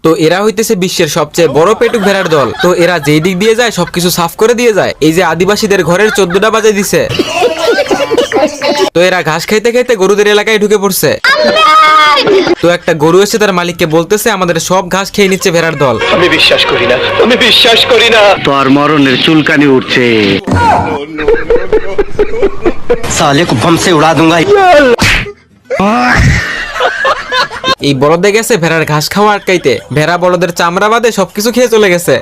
তো এরা হইতেছে বিশ্বের সবচেয়ে বড় পেটুক ভেড়ার দল। তো এরা যেই দিক দিয়ে যায় সবকিছু সাফ করে দিয়ে যায়। এই যে আদিবাসীদের ঘরের 14টা বাজে দিছে। তো এরা ঘাস খাইতে খাইতে গরুদের এলাকায় ঢুকে পড়ছে। তো একটা গরু এসে তার মালিককে বলতেছে আমাদের সব ঘাস খেয়ে নিচ্ছে ভেড়ার দল। আমি বিশ্বাস করি না, আমি বিশ্বাস করি না। তোর মরণের চুলকানি উঠছে। साले को बम से उड़ा दूंगा। এই বলদে গেছে ভেড়ার ঘাস খাওয়া আটকাইতে। ভেড়া বলদের চামড়া বাদে সবকিছু খেয়ে চলে গেছে।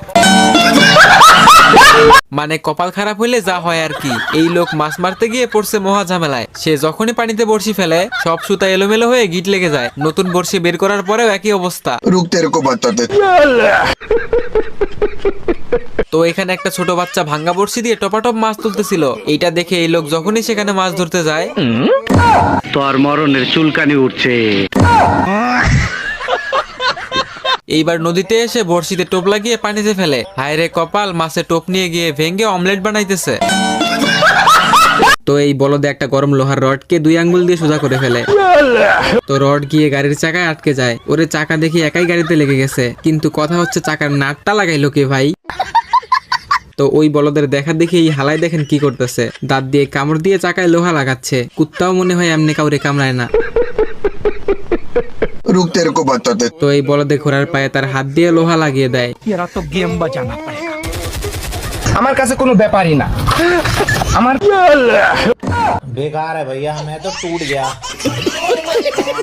মানে কপাল খারাপ হইলে যা হয় আর কি। এই লোক মাছ মারতে গিয়ে পড়ছে মহা ঝামেলায়। সে যখনই পানিতে বড়শি ফেলে সব সুতা এলোমেলো হয়ে গিট লেগে যায়। নতুন বড়শি বের করার পরেও একই অবস্থা। रुक तेरे को बताते। তো এখানে একটা ছোট বাচ্চা ভাঙ্গা বড়শি দিয়ে টপাটপ মাছ তুলতেছিল। এইটা দেখে এই লোক যখনই সেখানে মাছ ধরতে যায় তোর মরণের চুলকানি উঠছে। এইবার নদীতে এসে বড়শিতে টোপ লাগিয়ে পানিতে ফেলে। হায় রে কপাল, মাছে টোপ নিয়ে গিয়ে ভেঙে অমলেট বানাইতেছে। তো এই বলদে একটা গরম লোহার রডকে 2 আঙ্গুল দিয়ে সোজা করে ফেলে। তো রড গিয়ে গাড়ির চাকায় আটকে যায়। ওরে চাকা দেখি একাই গাড়িতে লেগে গেছে, কিন্তু কথা হচ্ছে চাকার নাটটা লাগাইলো কে ভাই? তো ওই বলদের দেখা দেখি এই হালাই দেখেন কি করতেছে, দাঁত দিয়ে কামড় দিয়ে চাকায় লোহা লাগাচ্ছে। কুত্তাও মনে হয় এমনি কাউরে কামড়ায় না। रुक तेरे को बताते। তো এই বলদে ঘোড়ার পায়ে তার হাত দিয়ে লোহা লাগিয়ে দেয়। আমার কাছে কোনো ব্যাপারই না। আমার बेकार है भैया, मैं तो टूट गया।